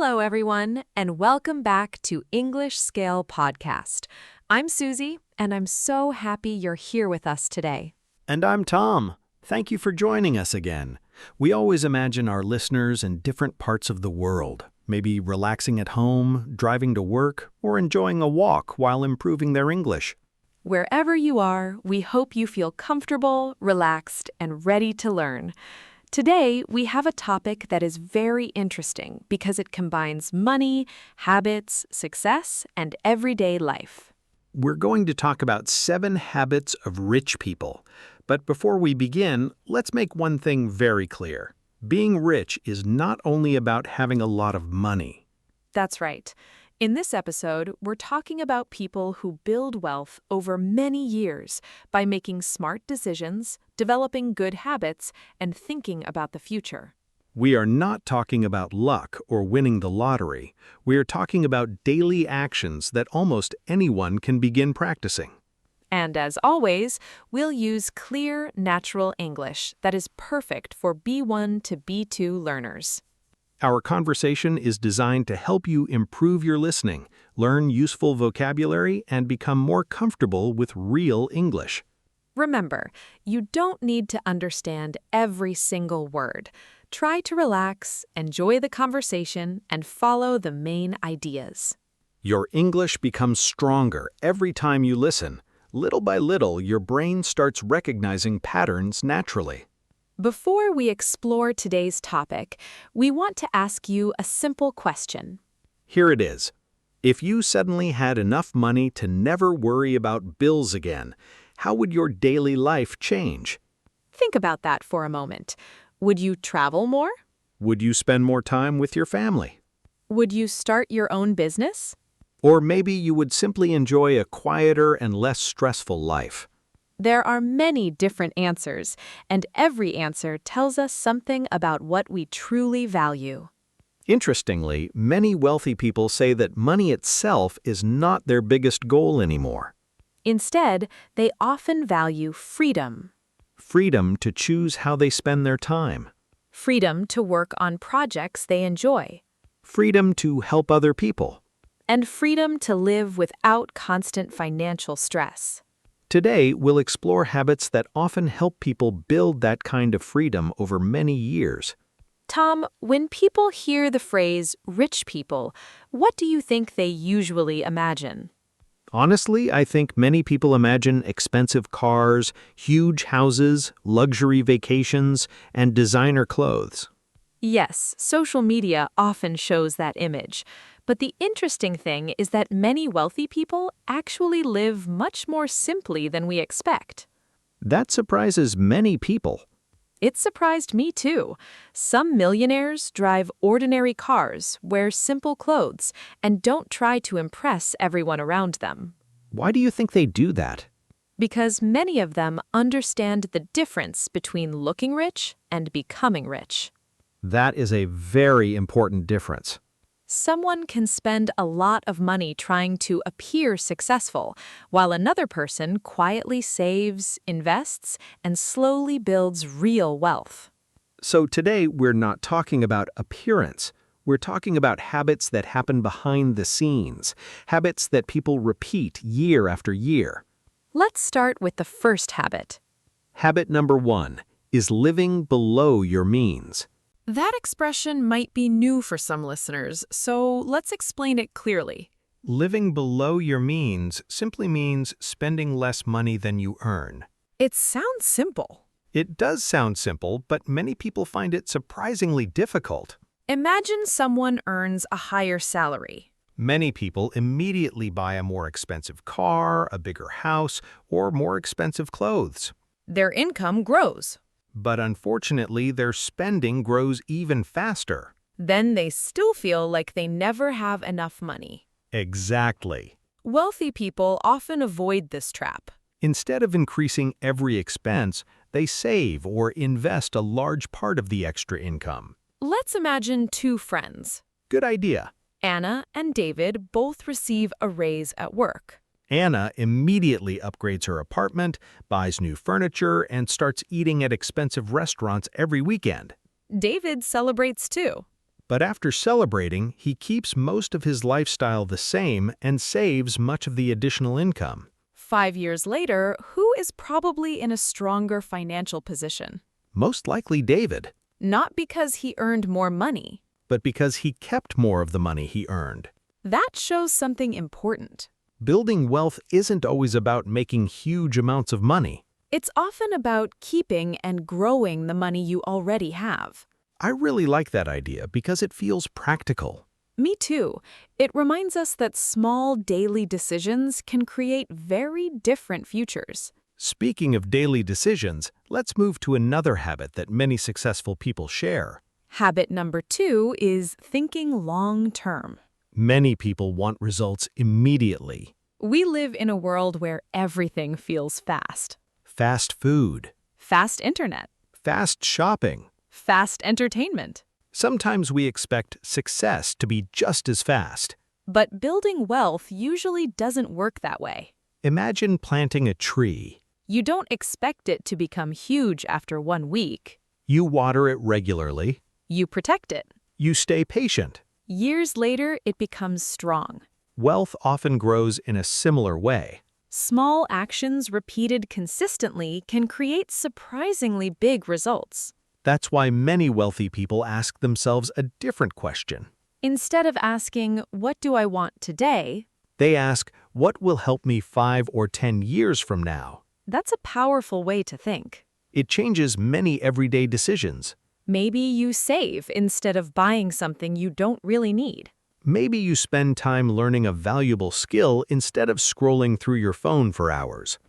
Hello, everyone, and welcome back to English Scale Podcast. I'm Suzie, and I'm so happy you're here with us today. And I'm Tom. Thank you for joining us again. We always imagine our listeners in different parts of the world, maybe relaxing at home, driving to work, or enjoying a walk while improving their English. Wherever you are, we hope you feel comfortable, relaxed, and ready to learn. Today, we have a topic that is very interesting because it combines money, habits, success, and everyday life. We're going to talk about 7 habits of rich people. But before we begin, let's make one thing very clear. Being rich is not only about having a lot of money. That's right. In this episode, we're talking about people who build wealth over many years by making smart decisions, developing good habits, and thinking about the future. We are not talking about luck or winning the lottery. We are talking about daily actions that almost anyone can begin practicing. And as always, we'll use clear, natural English that is perfect for B1 to B2 learners. Our conversation is designed to help you improve your listening, learn useful vocabulary, and become more comfortable with real English. Remember, you don't need to understand every single word. Try to relax, enjoy the conversation, and follow the main ideas. Your English becomes stronger every time you listen. Little by little, your brain starts recognizing patterns naturally. Before we explore today's topic, we want to ask you a simple question. Here it is. If you suddenly had enough money to never worry about bills again, how would your daily life change? Think about that for a moment. Would you travel more? Would you spend more time with your family? Would you start your own business? Or maybe you would simply enjoy a quieter and less stressful life. There are many different answers, and every answer tells us something about what we truly value. Interestingly, many wealthy people say that money itself is not their biggest goal anymore. Instead, they often value freedom. Freedom to choose how they spend their time. Freedom to work on projects they enjoy. Freedom to help other people. And freedom to live without constant financial stress. Today, we'll explore habits that often help people build that kind of freedom over many years. Tom, when people hear the phrase rich people, what do you think they usually imagine? Honestly, I think many people imagine expensive cars, huge houses, luxury vacations, and designer clothes. Yes, social media often shows that image. But the interesting thing is that many wealthy people actually live much more simply than we expect. That surprises many people. It surprised me too. Some millionaires drive ordinary cars, wear simple clothes, and don't try to impress everyone around them. Why do you think they do that? Because many of them understand the difference between looking rich and becoming rich. That is a very important difference. Someone can spend a lot of money trying to appear successful, while another person quietly saves, invests, and slowly builds real wealth. So today, we're not talking about appearance. We're talking about habits that happen behind the scenes, habits that people repeat year after year. Let's start with the first habit. Habit number 1 is living below your means. That expression might be new for some listeners, so let's explain it clearly. Living below your means simply means spending less money than you earn. It sounds simple. It does sound simple, but many people find it surprisingly difficult. Imagine someone earns a higher salary. Many people immediately buy a more expensive car, a bigger house, or more expensive clothes. Their income grows. But unfortunately, their spending grows even faster. Then they still feel like they never have enough money. Exactly. Wealthy people often avoid this trap. Instead of increasing every expense, they save or invest a large part of the extra income. Let's imagine 2 friends. Good idea. Anna and David both receive a raise at work. Anna immediately upgrades her apartment, buys new furniture, and starts eating at expensive restaurants every weekend. David celebrates too. But after celebrating, he keeps most of his lifestyle the same and saves much of the additional income. 5 years later, who is probably in a stronger financial position? Most likely David, Not because he earned more money. but because he kept more of the money he earned. That shows something important. Building wealth isn't always about making huge amounts of money. It's often about keeping and growing the money you already have. I really like that idea because it feels practical. Me too. It reminds us that small daily decisions can create very different futures. Speaking of daily decisions, let's move to another habit that many successful people share. Habit number 2 is thinking long-term. Many people want results immediately. We live in a world where everything feels fast. Fast food, Fast internet. fast shopping. Fast entertainment. Sometimes we expect success to be just as fast. But building wealth usually doesn't work that way. Imagine planting a tree. You don't expect it to become huge after 1 week. You water it regularly. You protect it. You stay patient. Years later, it becomes strong. Wealth often grows in a similar way. Small actions repeated consistently can create surprisingly big results. That's why many wealthy people ask themselves a different question. Instead of asking, "What do I want today?" They ask, what will help me 5 or 10 years from now? That's a powerful way to think. It changes many everyday decisions. Maybe you save instead of buying something you don't really need. Maybe you spend time learning a valuable skill instead of scrolling through your phone for hours.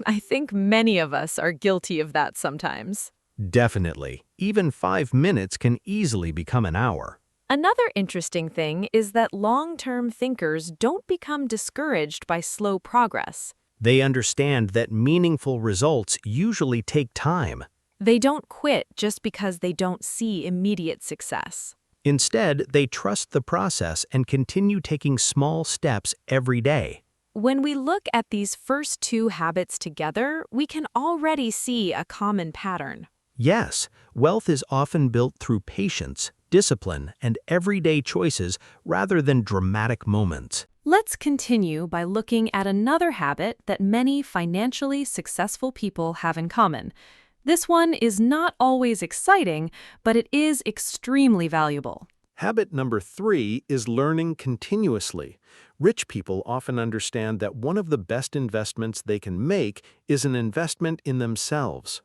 I think many of us are guilty of that sometimes. Definitely. Even 5 minutes can easily become an hour. Another interesting thing is that long-term thinkers don't become discouraged by slow progress. They understand that meaningful results usually take time. They don't quit just because they don't see immediate success. Instead, they trust the process and continue taking small steps every day. When we look at these first 2 habits together, we can already see a common pattern. Yes, wealth is often built through patience, discipline, and everyday choices rather than dramatic moments. Let's continue by looking at another habit that many financially successful people have in common. This one is not always exciting, but it is extremely valuable. Habit number 3 is learning continuously. Rich people often understand that one of the best investments they can make is an investment in themselves.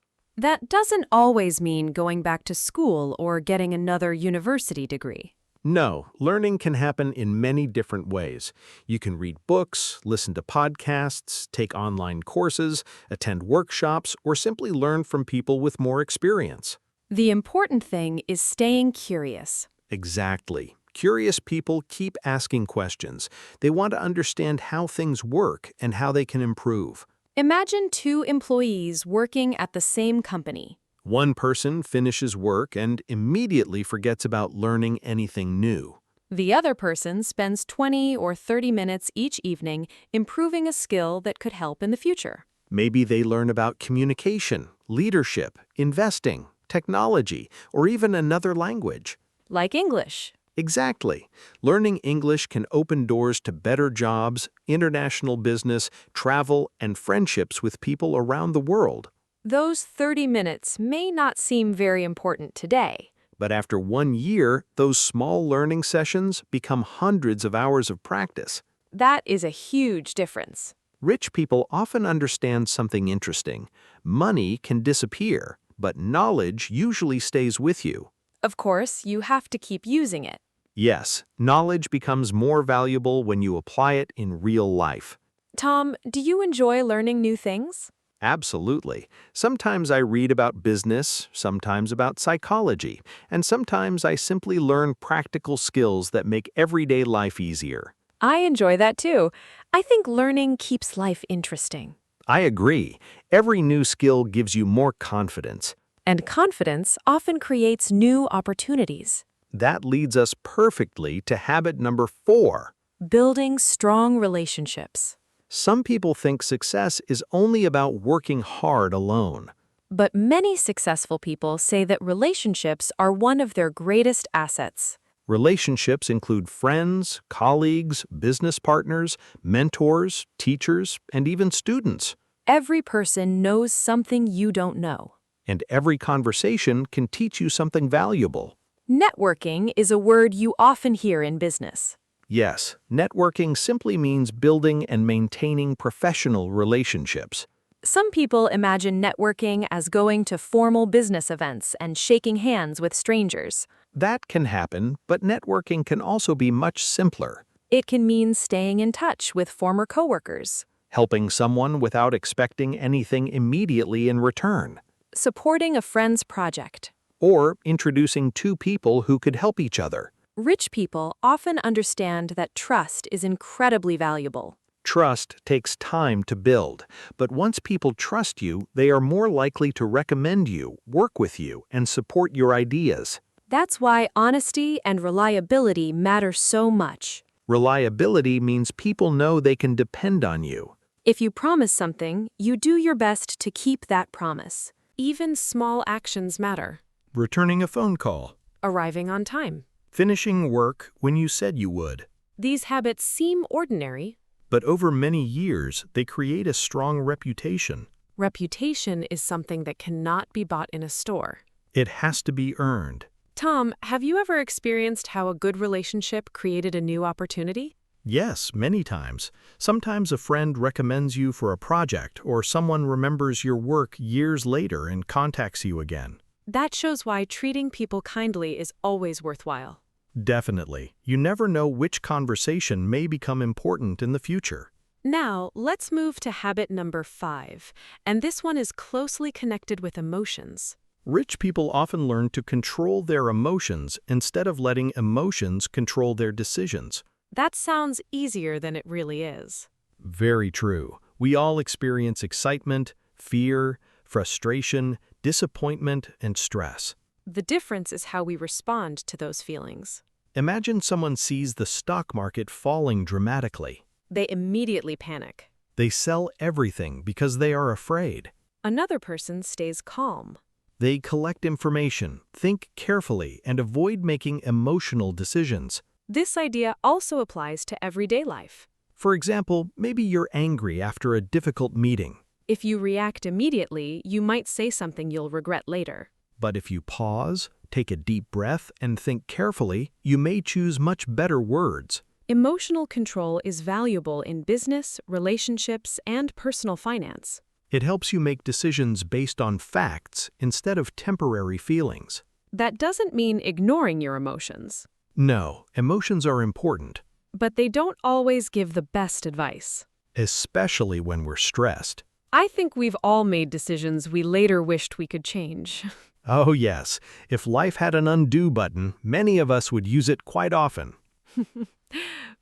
That doesn't always mean going back to school or getting another university degree. No, learning can happen in many different ways. You can read books, listen to podcasts, take online courses, attend workshops, or simply learn from people with more experience. The important thing is staying curious. Exactly. Curious people keep asking questions. They want to understand how things work and how they can improve. Imagine 2 employees working at the same company. One person finishes work and immediately forgets about learning anything new. The other person spends 20 or 30 minutes each evening improving a skill that could help in the future. Maybe they learn about communication, leadership, investing, technology, or even another language. Like English. Exactly. Learning English can open doors to better jobs, international business, travel, and friendships with people around the world. Those 30 minutes may not seem very important today. But after 1 year, those small learning sessions become hundreds of hours of practice. That is a huge difference. Rich people often understand something interesting. Money can disappear, but knowledge usually stays with you. Of course, you have to keep using it. Yes, knowledge becomes more valuable when you apply it in real life. Tom, do you enjoy learning new things? Absolutely. Sometimes I read about business, sometimes about psychology, and sometimes I simply learn practical skills that make everyday life easier. I enjoy that too. I think learning keeps life interesting. I agree. Every new skill gives you more confidence. And confidence often creates new opportunities. That leads us perfectly to habit number 4. Building strong relationships. Some people think success is only about working hard alone. But many successful people say that relationships are one of their greatest assets. Relationships include friends, colleagues, business partners, mentors, teachers, and even students. Every person knows something you don't know. And every conversation can teach you something valuable. Networking is a word you often hear in business. Yes, networking simply means building and maintaining professional relationships. Some people imagine networking as going to formal business events and shaking hands with strangers. That can happen, but networking can also be much simpler. It can mean staying in touch with former coworkers, Helping someone without expecting anything immediately in return. supporting a friend's project. Or introducing two people who could help each other. Rich people often understand that trust is incredibly valuable. Trust takes time to build, but once people trust you, they are more likely to recommend you, work with you, and support your ideas. That's why honesty and reliability matter so much. Reliability means people know they can depend on you. If you promise something, you do your best to keep that promise. Even small actions matter. Returning a phone call. Arriving on time. Finishing work when you said you would. These habits seem ordinary. But over many years, they create a strong reputation. Reputation is something that cannot be bought in a store. It has to be earned. Tom, have you ever experienced how a good relationship created a new opportunity? Yes, many times. Sometimes a friend recommends you for a project, or someone remembers your work years later and contacts you again. That shows why treating people kindly is always worthwhile. Definitely. You never know which conversation may become important in the future. Now, let's move to habit number 5, and this one is closely connected with emotions. Rich people often learn to control their emotions instead of letting emotions control their decisions. That sounds easier than it really is. Very true. We all experience excitement, fear, frustration, disappointment, and stress. The difference is how we respond to those feelings. Imagine someone sees the stock market falling dramatically. They immediately panic. They sell everything because they are afraid. Another person stays calm. They collect information, think carefully, and avoid making emotional decisions. This idea also applies to everyday life. For example, maybe you're angry after a difficult meeting. If you react immediately, you might say something you'll regret later. But if you pause, take a deep breath, and think carefully, you may choose much better words. Emotional control is valuable in business, relationships, and personal finance. It helps you make decisions based on facts instead of temporary feelings. That doesn't mean ignoring your emotions, No, emotions are important, but they don't always give the best advice. especially when we're stressed. I think we've all made decisions we later wished we could change. Oh yes, if life had an undo button, many of us would use it quite often.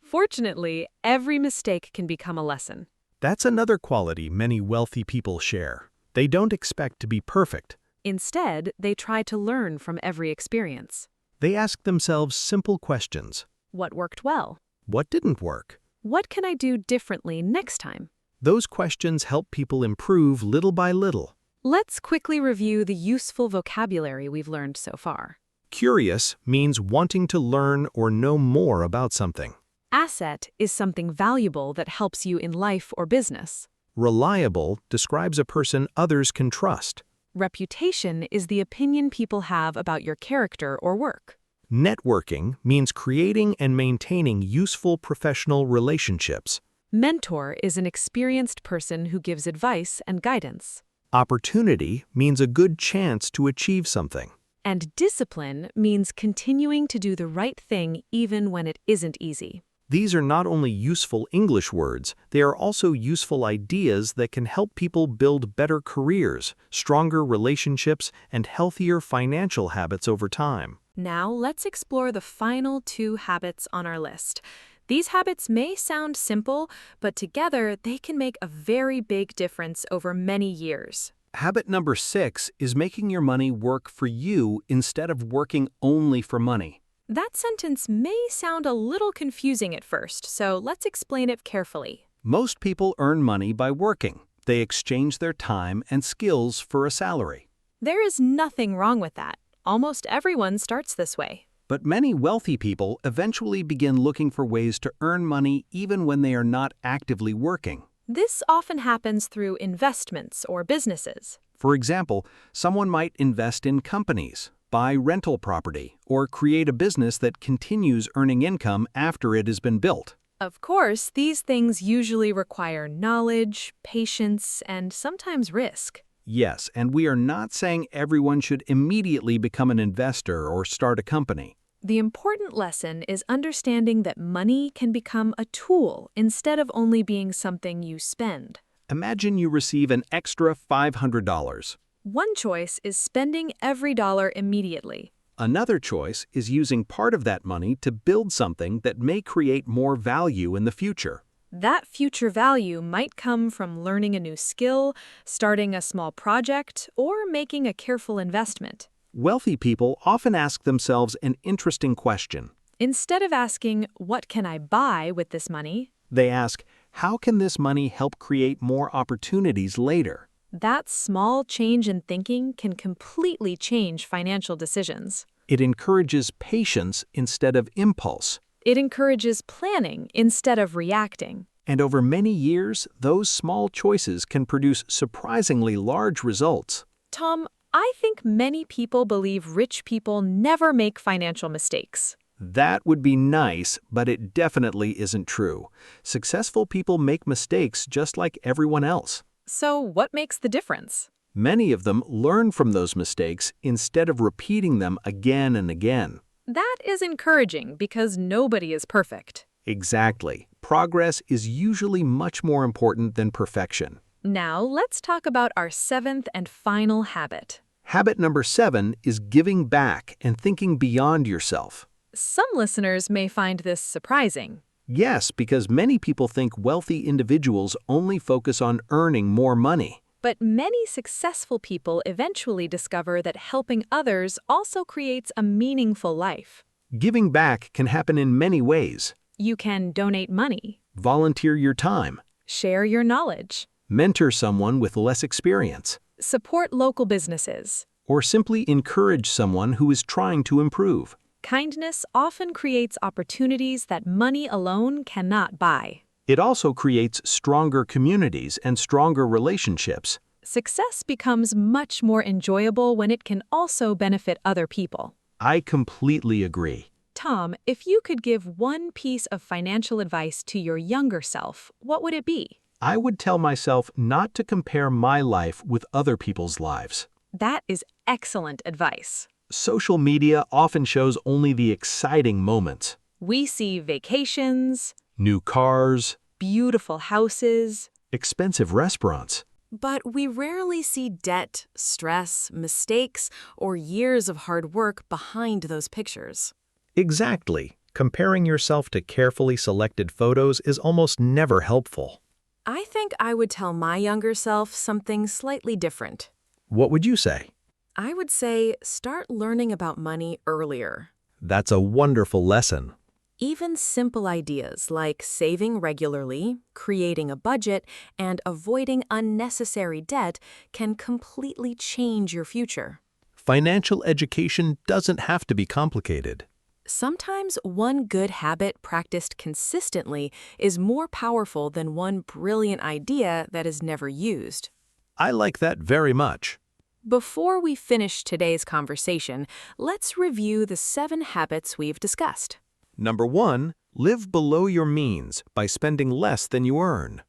Fortunately, every mistake can become a lesson. That's another quality many wealthy people share. They don't expect to be perfect. Instead, they try to learn from every experience. They ask themselves simple questions. What worked well? What didn't work? What can I do differently next time? Those questions help people improve little by little. Let's quickly review the useful vocabulary we've learned so far. Curious means wanting to learn or know more about something. Asset is something valuable that helps you in life or business. Reliable describes a person others can trust. Reputation is the opinion people have about your character or work. Networking means creating and maintaining useful professional relationships. Mentor is an experienced person who gives advice and guidance. Opportunity means a good chance to achieve something. And discipline means continuing to do the right thing even when it isn't easy. These are not only useful English words, they are also useful ideas that can help people build better careers, stronger relationships, and healthier financial habits over time. Now let's explore the final 2 habits on our list. These habits may sound simple, but together they can make a very big difference over many years. Habit number 6 is making your money work for you instead of working only for money. That sentence may sound a little confusing at first, so let's explain it carefully. Most people earn money by working. They exchange their time and skills for a salary. There is nothing wrong with that. Almost everyone starts this way. But many wealthy people eventually begin looking for ways to earn money even when they are not actively working. This often happens through investments or businesses. For example, someone might invest in companies, buy rental property, or create a business that continues earning income after it has been built. Of course, these things usually require knowledge, patience, and sometimes risk. Yes, and we are not saying everyone should immediately become an investor or start a company. The important lesson is understanding that money can become a tool instead of only being something you spend. Imagine you receive an extra $500. One choice is spending every dollar immediately. Another choice is using part of that money to build something that may create more value in the future. That future value might come from learning a new skill, starting a small project, or making a careful investment. Wealthy people often ask themselves an interesting question. Instead of asking, "What can I buy with this money?" They ask, how can this money help create more opportunities later? That small change in thinking can completely change financial decisions. It encourages patience instead of impulse. It encourages planning instead of reacting. And over many years, those small choices can produce surprisingly large results. Tom, I think many people believe rich people never make financial mistakes. That would be nice, but it definitely isn't true. Successful people make mistakes just like everyone else. So what makes the difference? Many of them learn from those mistakes instead of repeating them again and again. That is encouraging because nobody is perfect. Exactly. Progress is usually much more important than perfection. Now let's talk about our seventh and final habit. Habit number 7 is giving back and thinking beyond yourself. Some listeners may find this surprising. Yes, because many people think wealthy individuals only focus on earning more money. But many successful people eventually discover that helping others also creates a meaningful life. Giving back can happen in many ways. You can donate money, Volunteer your time, share your knowledge, mentor someone with less experience, support local businesses. or simply encourage someone who is trying to improve. Kindness often creates opportunities that money alone cannot buy. It also creates stronger communities and stronger relationships. Success becomes much more enjoyable when it can also benefit other people. I completely agree. Tom, if you could give one piece of financial advice to your younger self, what would it be? I would tell myself not to compare my life with other people's lives. That is excellent advice. Social media often shows only the exciting moments. We see vacations, New cars, beautiful houses, expensive restaurants. but we rarely see debt, stress, mistakes, or years of hard work behind those pictures. Exactly. Comparing yourself to carefully selected photos is almost never helpful. I think I would tell my younger self something slightly different. What would you say? I would say start learning about money earlier. That's a wonderful lesson. Even simple ideas like saving regularly, creating a budget, and avoiding unnecessary debt can completely change your future. Financial education doesn't have to be complicated. Sometimes one good habit practiced consistently is more powerful than one brilliant idea that is never used. I like that very much. Before we finish today's conversation, let's review the 7 habits we've discussed. Number 1, live below your means by spending less than you earn.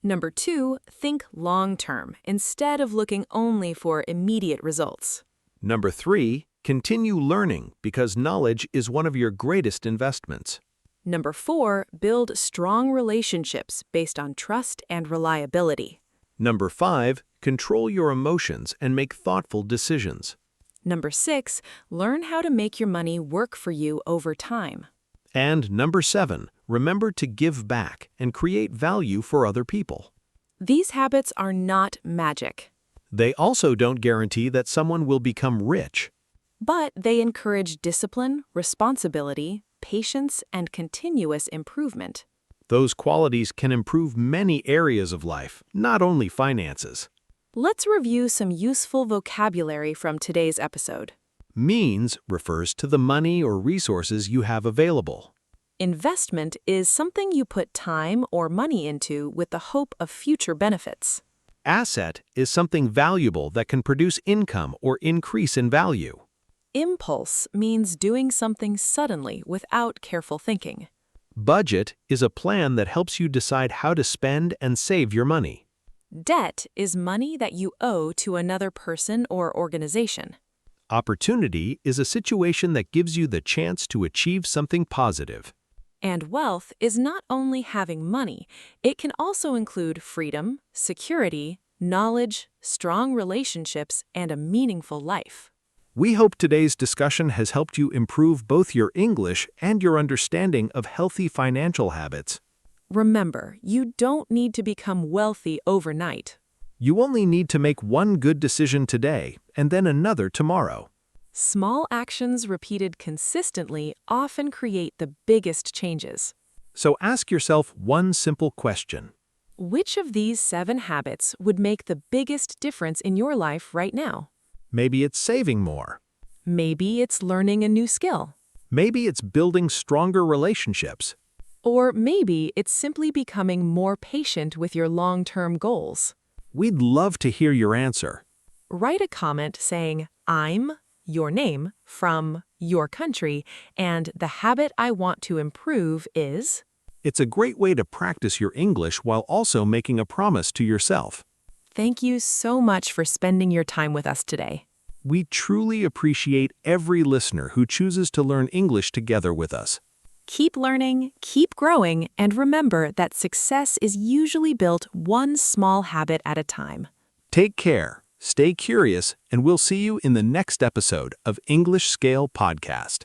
Number 2, think long-term instead of looking only for immediate results. Number 3, continue learning because knowledge is one of your greatest investments. Number 4, build strong relationships based on trust and reliability. Number 5, control your emotions and make thoughtful decisions. Number 6, learn how to make your money work for you over time. And number 7, remember to give back and create value for other people. These habits are not magic, They also don't guarantee that someone will become rich. but they encourage discipline, responsibility, patience, and continuous improvement. Those qualities can improve many areas of life, not only finances. Let's review some useful vocabulary from today's episode. Means refers to the money or resources you have available. Investment is something you put time or money into with the hope of future benefits. Asset is something valuable that can produce income or increase in value. Impulse means doing something suddenly without careful thinking. Budget is a plan that helps you decide how to spend and save your money. Debt is money that you owe to another person or organization. Opportunity is a situation that gives you the chance to achieve something positive. And wealth is not only having money, it can also include freedom, security, knowledge, strong relationships, and a meaningful life. We hope today's discussion has helped you improve both your English and your understanding of healthy financial habits. Remember, you don't need to become wealthy overnight. You only need to make one good decision today and then another tomorrow. Small actions repeated consistently often create the biggest changes. So ask yourself one simple question. Which of these 7 habits would make the biggest difference in your life right now? Maybe it's saving more. Maybe it's learning a new skill. Maybe it's building stronger relationships. Or maybe it's simply becoming more patient with your long-term goals. We'd love to hear your answer. Write a comment saying, "I'm," your name, from your country, and the habit I want to improve is. It's a great way to practice your English while also making a promise to yourself. Thank you so much for spending your time with us today. We truly appreciate every listener who chooses to learn English together with us. Keep learning, keep growing, and remember that success is usually built one small habit at a time. Take care, stay curious, and we'll see you in the next episode of English Scale Podcast.